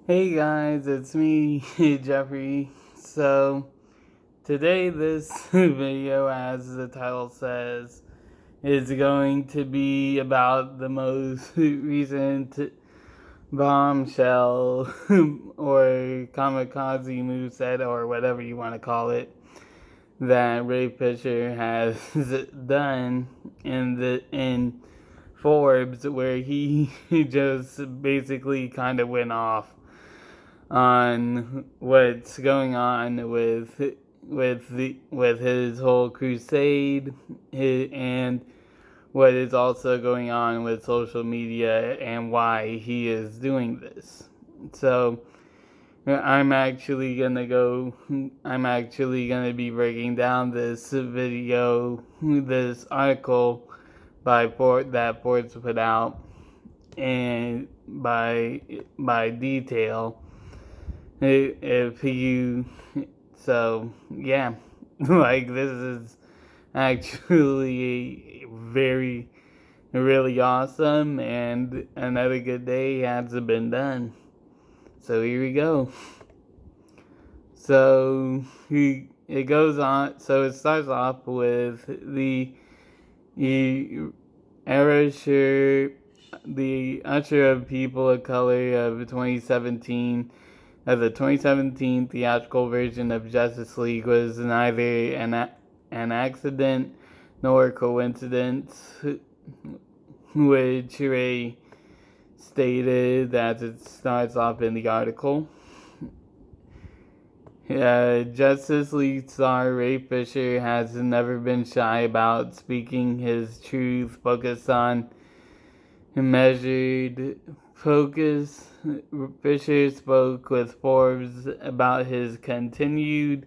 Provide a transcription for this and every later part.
Hey guys, it's me, Jeffrey. So, today this video, as the title says, is going to be about the most recent bombshell or kamikaze moveset or whatever you want to call it that Ray Fisher has done in Forbes, where he just basically kind of went off on what's going on with his whole crusade and what is also going on with social media and why he is doing this. So I'm actually gonna be breaking down this video, this article that Forbes put out, and by detail. If you, so yeah, like this is actually very, really awesome, and another good day has been done. So here we go. So it goes on. So it starts off with the erasure, the usher of people of color of 2017. The 2017 theatrical version of Justice League was neither an accident nor a coincidence, which Ray stated as it starts off in the article. Justice League star Ray Fisher has never been shy about speaking his truth, focused on measured focus. Fisher spoke with Forbes about his continued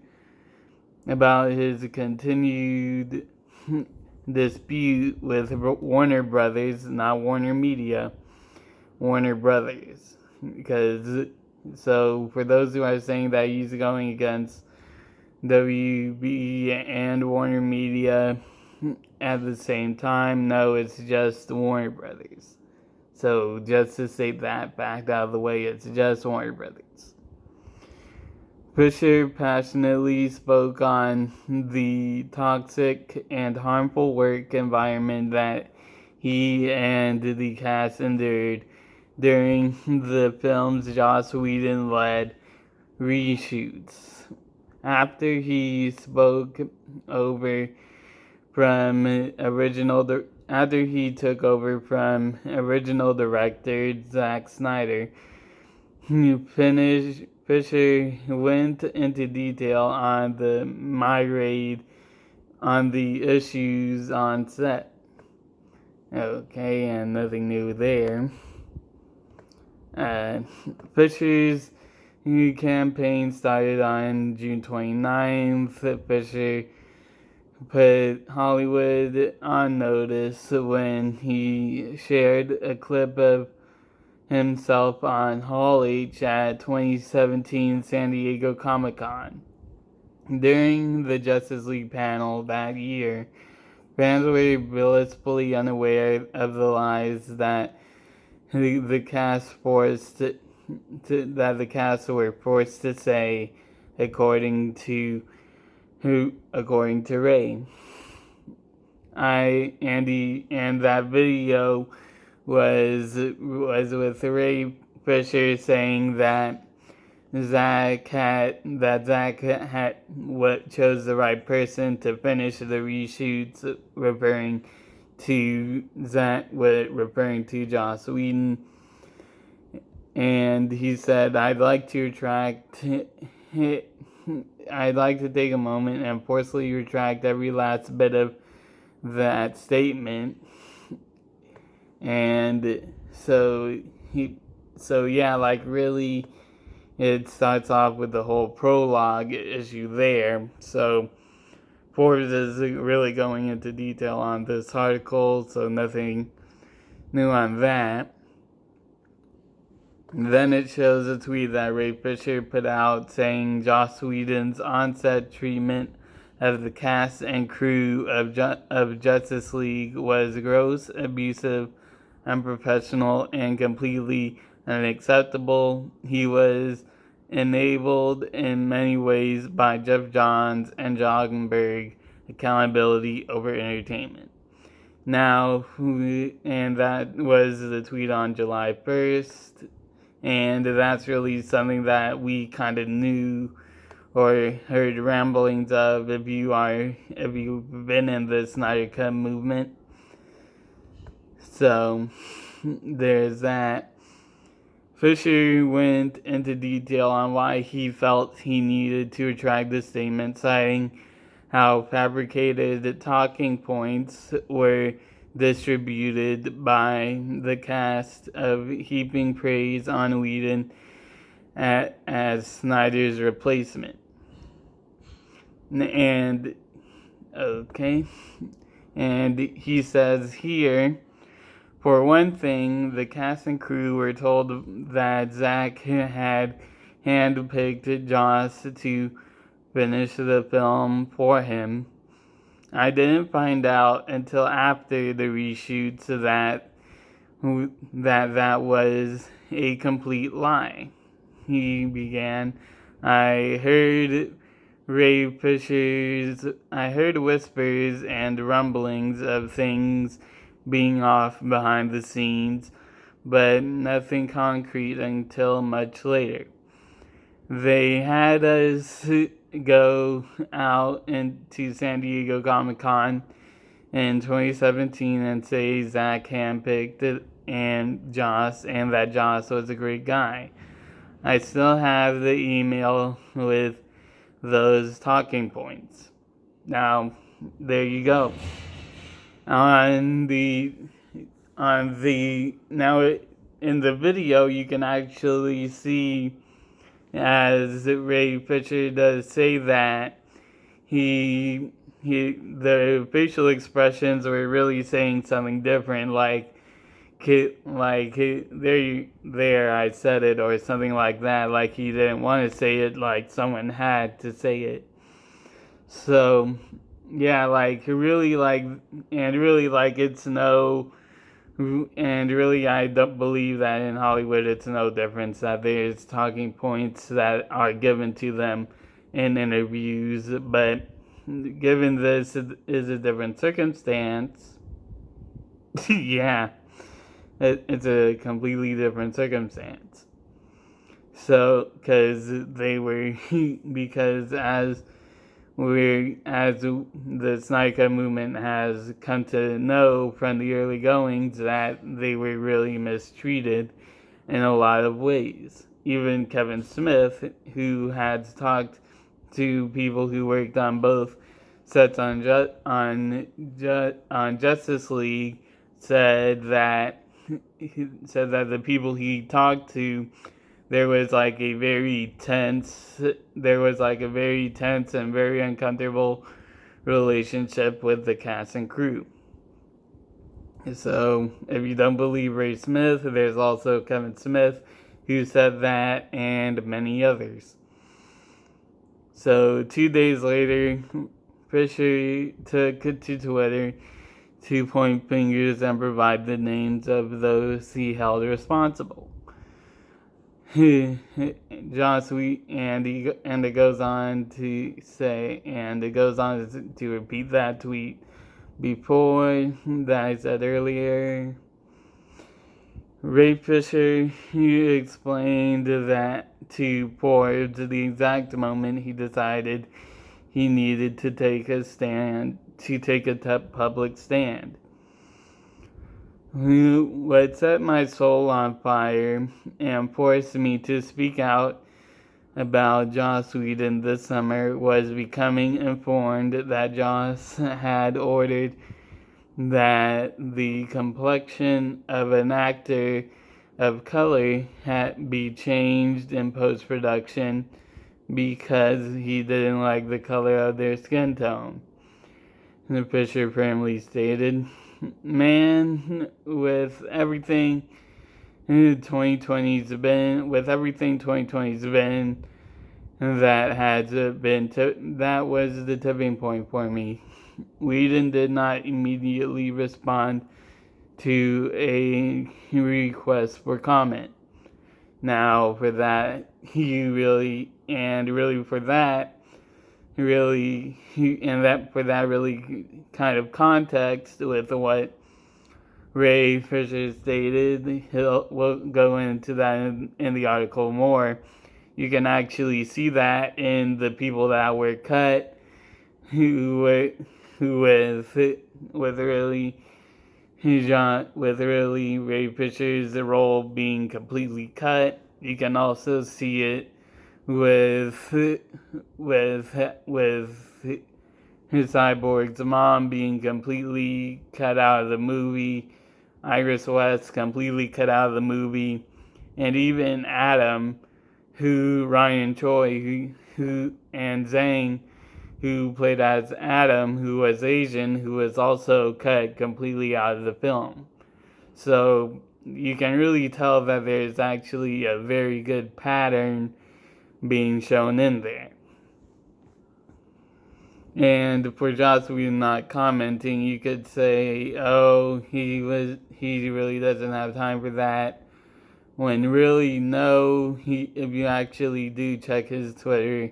dispute with Warner Brothers, not Warner Media, Warner Brothers. Because, so for those who are saying that he's going against WB and Warner Media at the same time, no, it's just Warner Brothers. So just to state that fact out of the way, it's just Warner Brothers. Fisher passionately spoke on the toxic and harmful work environment that he and the cast endured during the film's Joss Whedon-led reshoots. After he took over from original director Zack Snyder, Fisher went into detail on the myriad on the issues on set. Okay, and nothing new there. Fisher's campaign started on June 29th. Fisher put Hollywood on notice when he shared a clip of himself on Hall H at 2017 San Diego Comic-Con. During the Justice League panel that year, fans were blissfully unaware of the lies that the cast were forced to say, according to Ray. And that video was with Ray Fisher saying that Zach had what chose the right person to finish the reshoots, referring to Joss Whedon. And he said, I'd like to take a moment and forcefully retract every last bit of that statement. And so really, it starts off with the whole prologue issue there. So Forbes is really going into detail on this article, so nothing new on that. Then it shows a tweet that Ray Fisher put out saying Joss Whedon's on-set treatment of the cast and crew of Justice League was gross, abusive, unprofessional, and completely unacceptable. He was enabled in many ways by Jeff Johns and Joggenberg accountability over entertainment. Now, and that was the tweet on July 1st, and that's really something that we kind of knew or heard ramblings of if you've been in the Snyder Cut movement. So there's that. Fisher went into detail on why he felt he needed to retract the statement, citing how fabricated talking points were distributed by the cast of heaping praise on Whedon as Snyder's replacement. And he says here, for one thing, the cast and crew were told that Zack had handpicked Joss to finish the film for him. I didn't find out until after the reshoots that was a complete lie. He began. I heard whispers and rumblings of things being off behind the scenes, but nothing concrete until much later. They had us go out into San Diego Comic-Con in 2017 and say Zack handpicked it and that Joss was a great guy. I still have the email with those talking points. Now, there you go. Now in the video you can actually see, as Ray Fisher does say, that the facial expressions were really saying something different, like there I said it, or something like that, like he didn't want to say it, like someone had to say it. So yeah, I don't believe that in Hollywood it's no difference that there's talking points that are given to them in interviews, but given this is a different circumstance, yeah, it's a completely different circumstance. So, because as the Snyder Cut movement has come to know from the early goings, that they were really mistreated in a lot of ways. Even Kevin Smith, who had talked to people who worked on both sets on Justice League, said that the people he talked to, there was like a very tense and very uncomfortable relationship with the cast and crew. So if you don't believe Ray Smith, there's also Kevin Smith who said that, and many others. So 2 days later, Fisher took to Twitter to point fingers and provide the names of those he held responsible. Joss Whedon, and it goes on to repeat that tweet before that I said earlier. Ray Fisher explained that to Forbes the exact moment he decided he needed to take a public stand. What set my soul on fire and forced me to speak out about Joss Whedon this summer was becoming informed that Joss had ordered that the complexion of an actor of color had be changed in post-production because he didn't like the color of their skin tone. The Fisher firmly stated, "Man, with everything 2020's been, that was the tipping point for me. Whedon did not immediately respond to a request for comment. Now, for that, for that really kind of context with what Ray Fisher stated, we'll go into that in the article more. You can actually see that in the people that were cut, who with Ray Fisher's role being completely cut. You can also see it with his Cyborg's mom being completely cut out of the movie, Iris West completely cut out of the movie, and even Adam, Ryan Choi, and Zhang, who played as Adam, who was Asian, who was also cut completely out of the film. So you can really tell that there's actually a very good pattern being shown in there. And for Joss Whedon not commenting, you could say, oh, he really doesn't have time for that. When really, no, if you actually do check his Twitter,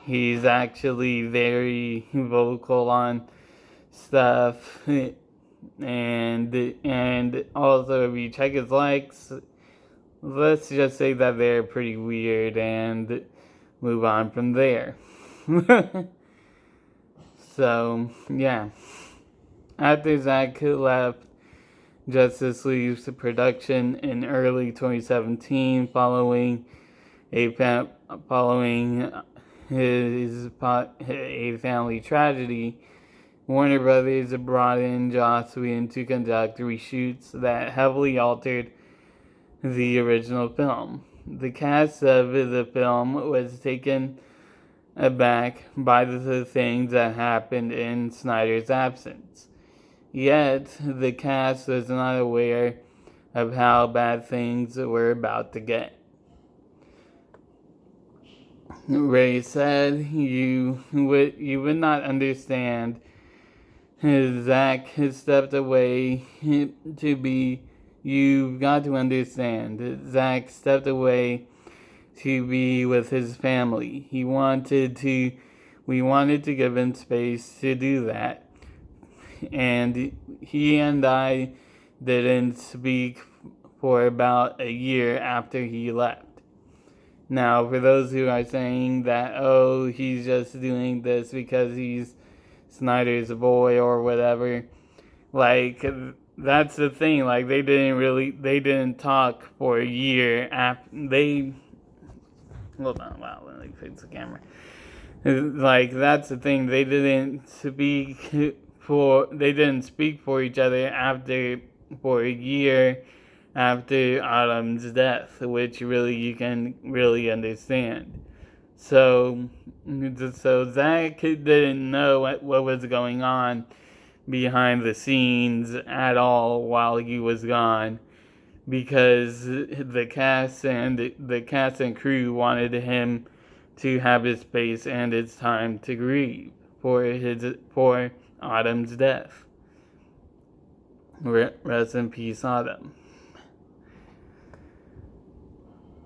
he's actually very vocal on stuff. And also, if you check his likes, let's just say that they're pretty weird and move on from there. So, yeah. After Zack left Justice League's production in early 2017, following a family tragedy, Warner Brothers brought in Joss Whedon to conduct reshoots that heavily altered the original film. The cast of the film was taken aback by the things that happened in Snyder's absence. Yet, the cast was not aware of how bad things were about to get. Ray said, "You would not understand. Zack has stepped away to be. You've got to understand. Zack stepped away to be with his family. We wanted to give him space to do that. And he and I didn't speak for about a year after he left." Now, for those who are saying that, oh, he's just doing this because he's Snyder's boy or whatever, like, that's the thing. Like, they didn't talk for a year after hold on, wow, let me fix the camera. Like, that's the thing. They didn't speak for each other for a year after Autumn's death, which really you can really understand. So Zack didn't know what was going on behind the scenes at all while he was gone, because the cast and crew wanted him to have his space and his time to grieve for Autumn's death. Rest in peace, Autumn.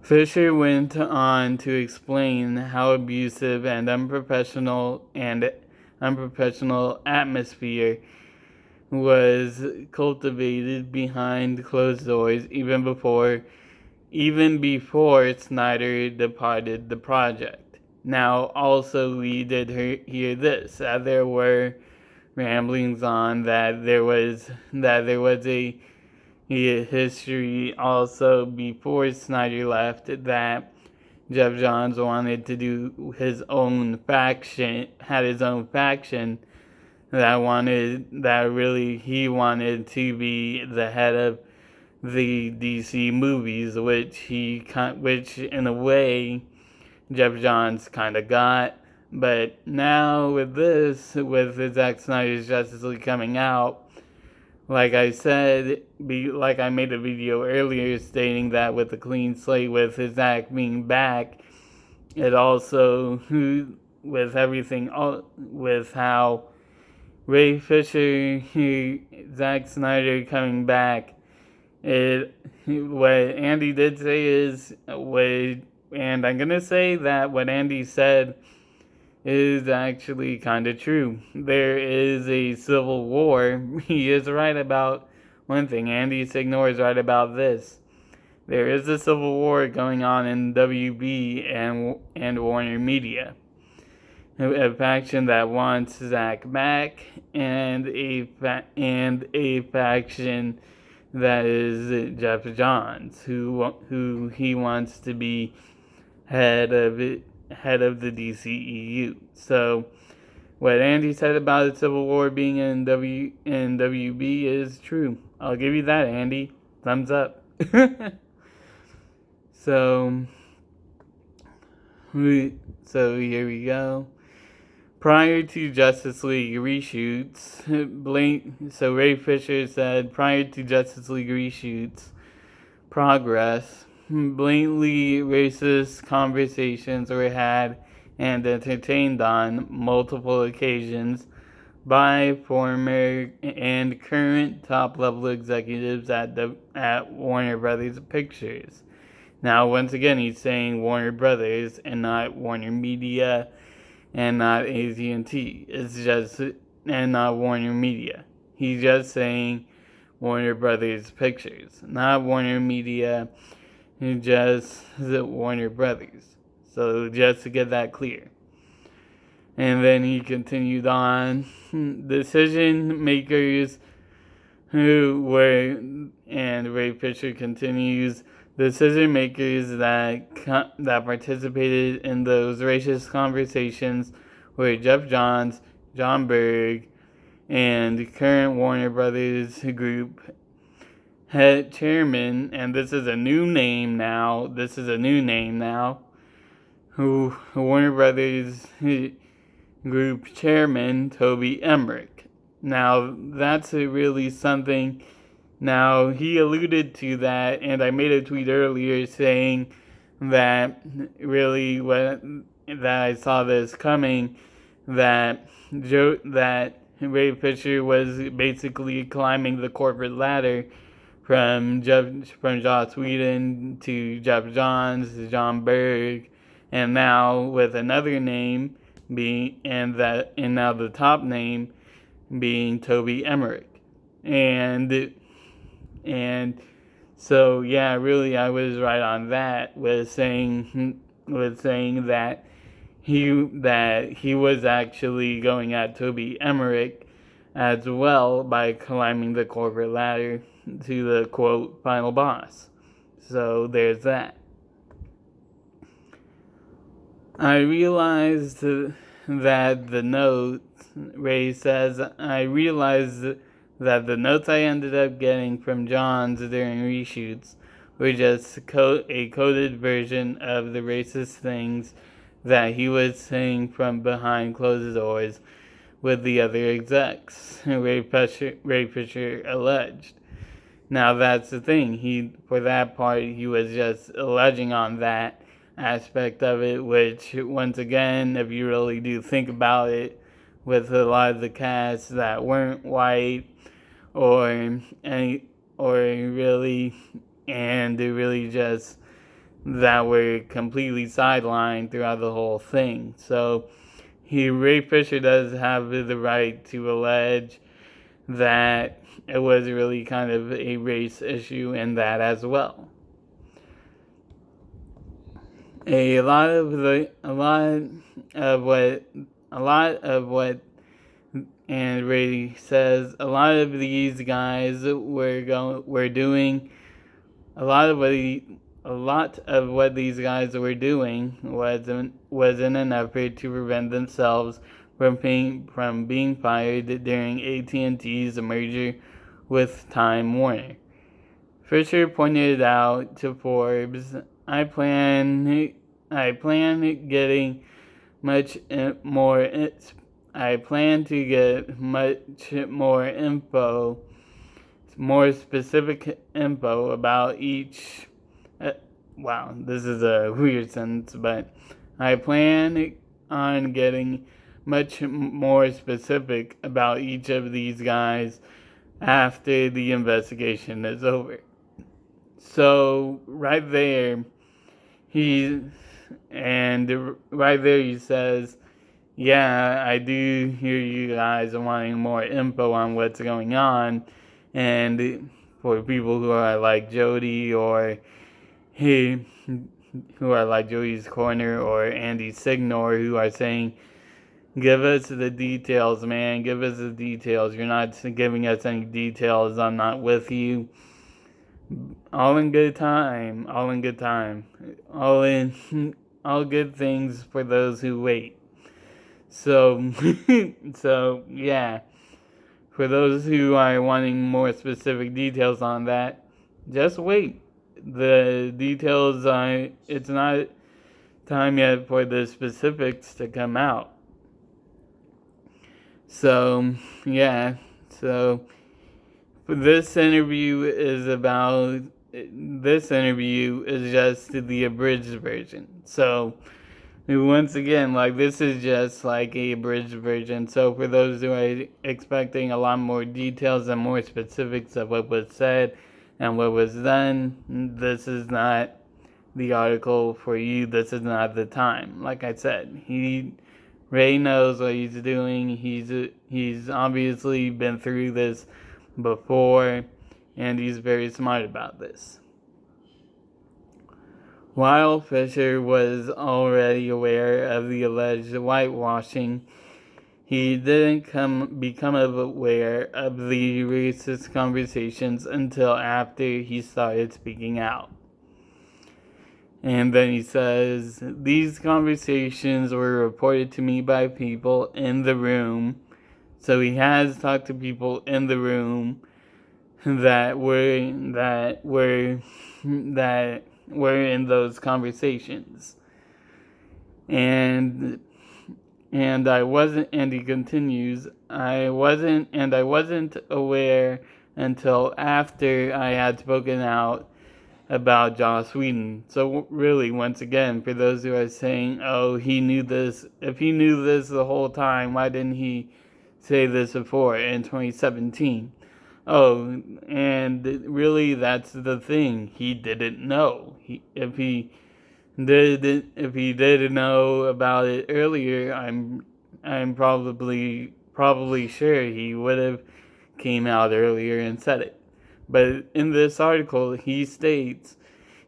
Fisher went on to explain how abusive and unprofessional atmosphere was cultivated behind closed doors even before Snyder departed the project. Now, also, we did hear this, that there were ramblings on that there was a history also before Snyder left that Jeff Johns wanted to do his own faction, had his own faction he wanted to be the head of the DC movies, which in a way Jeff Johns kind of got. But now with Zack Snyder's Justice League coming out, like I said, like I made a video earlier stating that with a clean slate, with Zack being back, it also, with everything, with how Ray Fisher, Zack Snyder coming back, what Andy did say is and I'm gonna say that what Andy said is actually kind of true. There is a civil war. He is right about one thing. Andy Signor is right about this. There is a civil war going on in WB and Warner Media. A faction that wants Zach back, and a faction that is Jeff Johns, who he wants to be head of the DCEU. So what Andy said about the Civil War being in WB is true. I'll give you that, Andy. Thumbs up. So here we go. Prior to Justice League reshoots, Ray Fisher said prior to Justice League reshoots progress, blatantly racist conversations were had and entertained on multiple occasions by former and current top-level executives at Warner Brothers Pictures. Now, once again, he's saying Warner Brothers and not Warner Media and not AT&T. It's just, and not Warner Media. He's just saying Warner Brothers Pictures, not Warner Media, just Warner Brothers. So just to get that clear. And then he continued on, decision makers who were, and Ray Fisher continues, decision makers that participated in those racist conversations were Jeff Johns, John Berg, and current Warner Brothers Group head chairman, and this is a new name now. Who Warner Brothers Group chairman Toby Emmerich. Now that's really something. Now, he alluded to that, and I made a tweet earlier saying that that I saw this coming, that Ray Fisher was basically climbing the corporate ladder from Joss Whedon to Jeff Johns to John Berg, and now with another name and now the top name being Toby Emmerich. And so, yeah, really, I was right on that with saying that he was actually going at Toby Emmerich as well by climbing the corporate ladder to the quote final boss. So there's that. I realized that the notes, Ray says, that the notes I ended up getting from Johns during reshoots were just a coded version of the racist things that he was saying from behind closed doors with the other execs, Ray Fisher alleged. Now that's the thing, for that part he was just alleging on that aspect of it, which once again, if you really do think about it, with a lot of the cast that weren't white, or really just that were completely sidelined throughout the whole thing. So Ray Fisher does have the right to allege that it was really kind of a race issue in that as well. A lot of what and Ray says a lot of these guys were doing a lot of what these guys were doing was in an effort to prevent themselves from being fired during AT&T's merger with Time Warner. Fisher pointed out to Forbes, I plan to get much more specific info about each. Wow, this is a weird sentence, but I plan on getting much more specific about each of these guys after the investigation is over. So right there, he right there he says, yeah, I do hear you guys wanting more info on what's going on, and for people who are like Jody or he, who are like Jody's Corner or Andy Signor, who are saying, give us the details, man, give us the details. You're not giving us any details. I'm not with you. All in good time, all in good time, all good things for those who wait. So, so yeah, for those who are wanting more specific details on that, just wait. The details, it's not time yet for the specifics to come out. So, yeah, so this interview is just the abridged version. So, once again, like, this is just like a abridged version. So for those who are expecting a lot more details and more specifics of what was said and what was done, this is not the article for you. This is not the time. Like I said, Ray knows what he's doing. He's obviously been through this before, and he's very smart about this. While Fisher was already aware of the alleged whitewashing, he didn't become aware of the racist conversations until after he started speaking out. And then he says, these conversations were reported to me by people in the room. So he has talked to people in the room that were in those conversations. And I wasn't, and he continues, I wasn't aware until after I had spoken out about Joss Whedon. So really, once again, for those who are saying, oh, he knew this, if he knew this the whole time, why didn't he say this before in 2017? Oh, and really, that's the thing. He didn't know. If he did know about it earlier, I'm probably sure he would have came out earlier and said it. But in this article, he states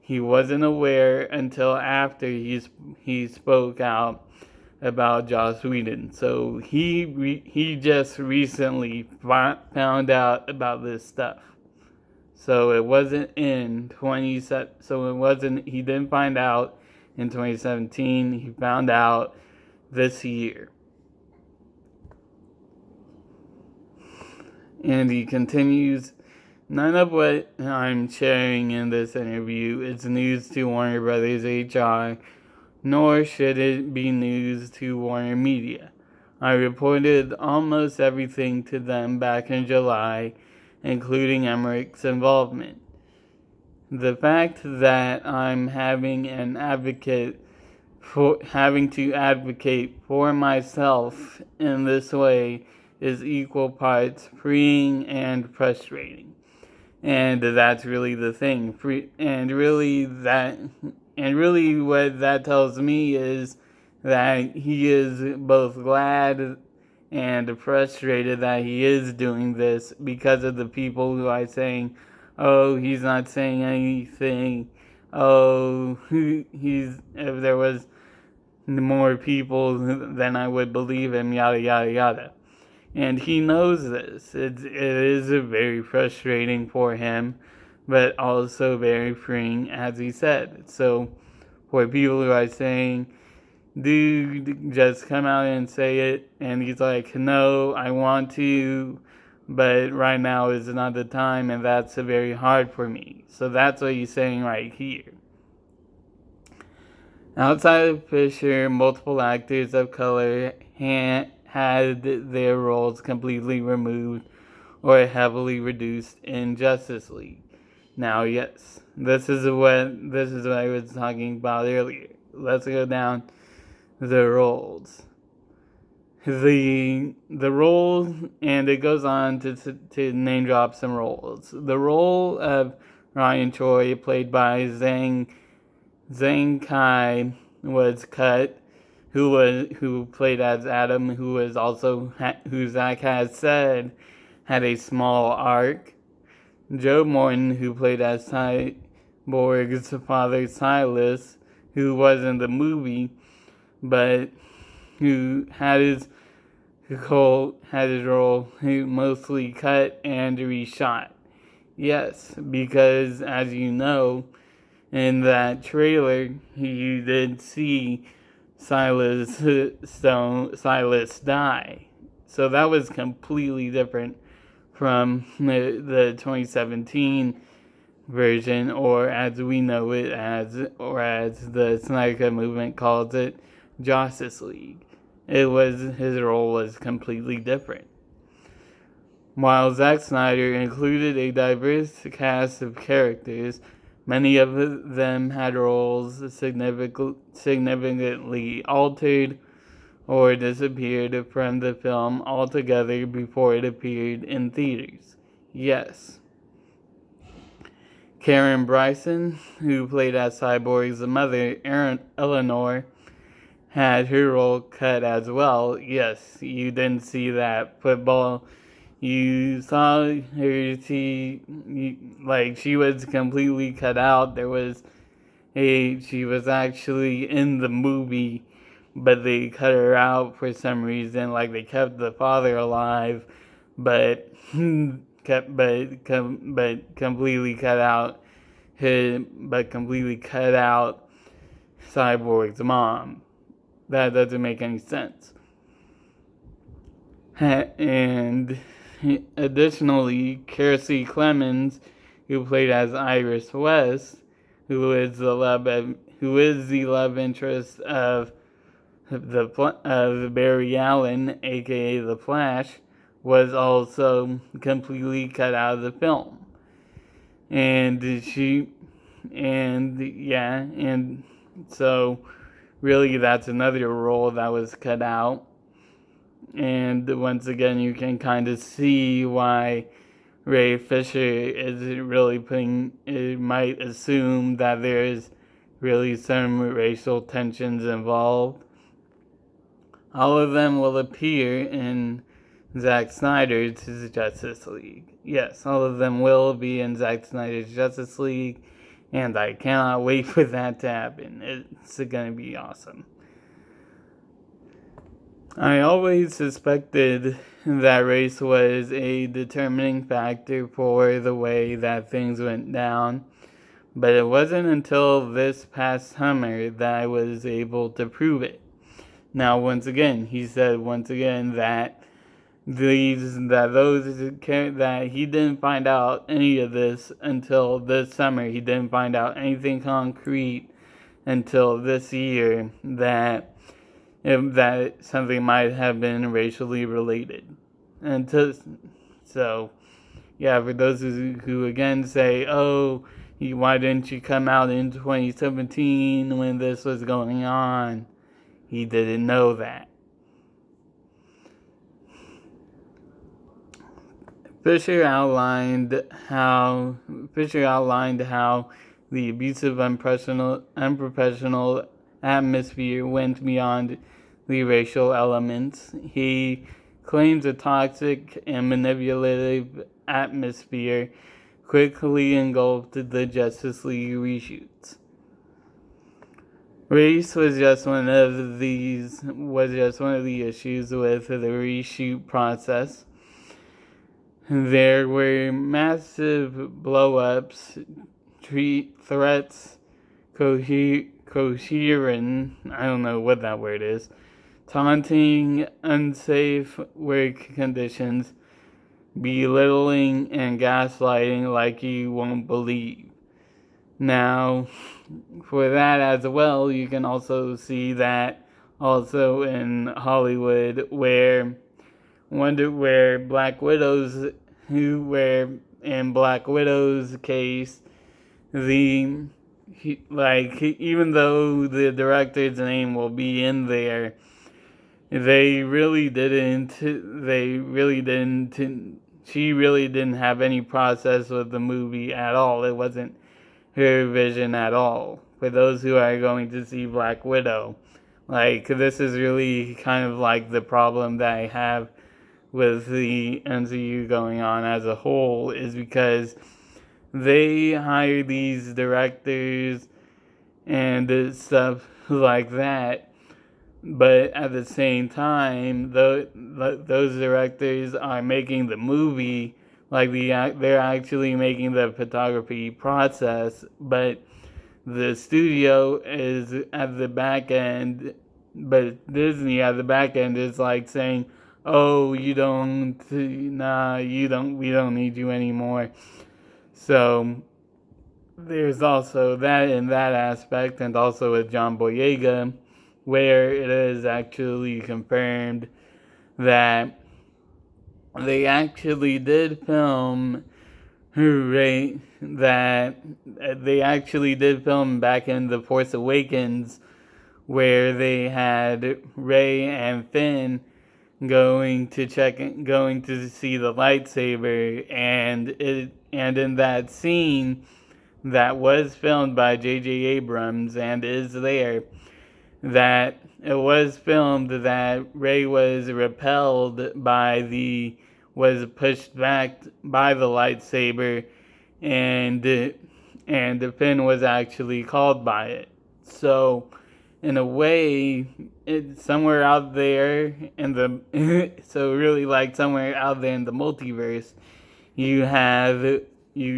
he wasn't aware until after he spoke out about Joss Whedon. So he just recently found out about this stuff. So it wasn't in he didn't find out in 2017. He found out this year. And he continues, none of what I'm sharing in this interview is news to Warner Brothers HR, nor should it be news to Warner Media. I reported almost everything to them back in July, including Emmerich's involvement. The fact that I'm having to advocate for myself in this way is equal parts freeing and frustrating. And that's really the thing. And really what that tells me is that he is both glad and frustrated that he is doing this because of the people who are saying, oh, he's not saying anything. Oh, if there was more people, then I would believe him, yada, yada, yada. And he knows this. It is very frustrating for him, but also very freeing, as he said. So for people who are saying, dude, just come out and say it, and he's like, no, I want to, but right now is not the time, and that's very hard for me. So that's what he's saying right here. Outside of Fisher, multiple actors of color had their roles completely removed or heavily reduced in Justice League. Now, yes, this is what I was talking about earlier. Let's go down the roles. The role, and it goes on to name drop some roles. The role of Ryan Choi, played by Zhang Kai, was cut, who played as Adam, who Zach has said had a small arc. Joe Morton, who played as Cyborg's father Silas, who was in the movie, but who had his role mostly cut and reshot. Yes, because as you know, in that trailer, you did see Silas die. So that was completely different from the 2017 version, or as we know it as the Snyder movement calls it, Justice League. His role was completely different. While Zack Snyder included a diverse cast of characters, many of them had roles significantly altered or disappeared from the film altogether before it appeared in theaters. Yes. Karen Bryson, who played as Cyborg's mother, Eleanor, had her role cut as well. Yes, you didn't see that football. You saw her, she was completely cut out. She was actually in the movie, but they cut her out for some reason. Like they kept the father alive, but completely cut out Cyborg's mom. That doesn't make any sense. And additionally, Kiersey Clemens, who played as Iris West, who is the love interest of Barry Allen, aka The Flash, was also completely cut out of the film. And so really that's another role that was cut out. And once again, you can kind of see why Ray Fisher is really might assume that there's really some racial tensions involved. All of them will appear in Zack Snyder's Justice League. Yes, all of them will be in Zack Snyder's Justice League, and I cannot wait for that to happen. It's going to be awesome. I always suspected that race was a determining factor for the way that things went down, but it wasn't until this past summer that I was able to prove it. Now, once again, he said that he didn't find out any of this until this summer. He didn't find out anything concrete until this year that something might have been racially related. For those who again say, oh, why didn't you come out in 2017 when this was going on? He didn't know that. Fisher outlined how the abusive, unprofessional atmosphere went beyond the racial elements. He claims a toxic and manipulative atmosphere quickly engulfed the Justice League reshoots. Race was just one of the issues with the reshoot process. There were massive blow-ups, threats, cohesion, I don't know what that word is, taunting, unsafe work conditions, belittling, and gaslighting like you won't believe. Now, for that as well, you can also see that also in Hollywood, where Black Widow's case, even though the director's name will be in there, they really didn't she really didn't have any process with the movie at all. It wasn't her vision at all. For those who are going to see Black Widow, like, this is really kind of like the problem that I have with the MCU going on as a whole, is because they hire these directors and stuff like that, but at the same time, those directors are making the movie, like they're actually making the photography process, but the studio is at the back end, but Disney at the back end is like saying, "Oh, we don't need you anymore." So there's also that in that aspect, and also with John Boyega, where it is actually confirmed that they actually did film back in The Force Awakens, where they had Rey and Finn going to see the lightsaber, and in that scene that was filmed by J.J. Abrams and is there, that it was filmed that Rey was was pushed back by the lightsaber, and Finn was actually called by it. So, in a way, it's somewhere out there in the so really, like, somewhere out there in the multiverse, you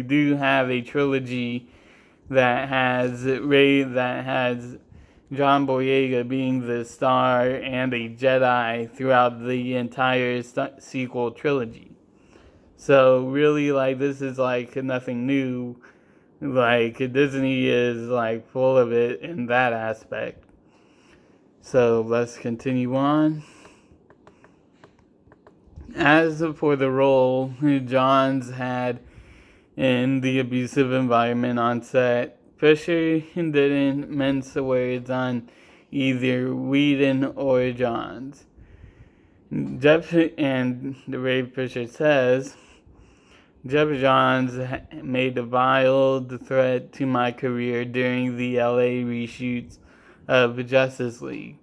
do have a trilogy that has John Boyega being the star and a Jedi throughout the entire sequel trilogy. So really, like, this is like nothing new. Like, Disney is like full of it in that aspect. So let's continue on. As for the role Johns had in the abusive environment on set, Fisher didn't mince the words on either Whedon or Johns. Jeff, and the way Fisher says, Jeff Johns made a veiled threat to my career during the LA reshoots of Justice League.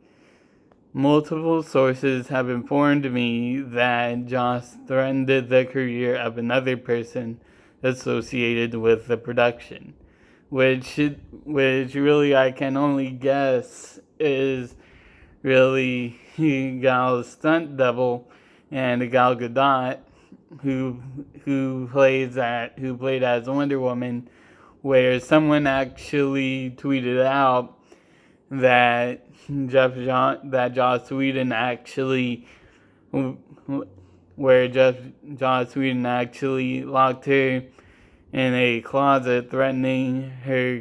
Multiple sources have informed me that Joss threatened the career of another person associated with the production, which really I can only guess is really Gal's stunt double, and Gal Gadot, who played as Wonder Woman, where someone actually tweeted out that Joss Whedon actually locked her in a closet, threatening her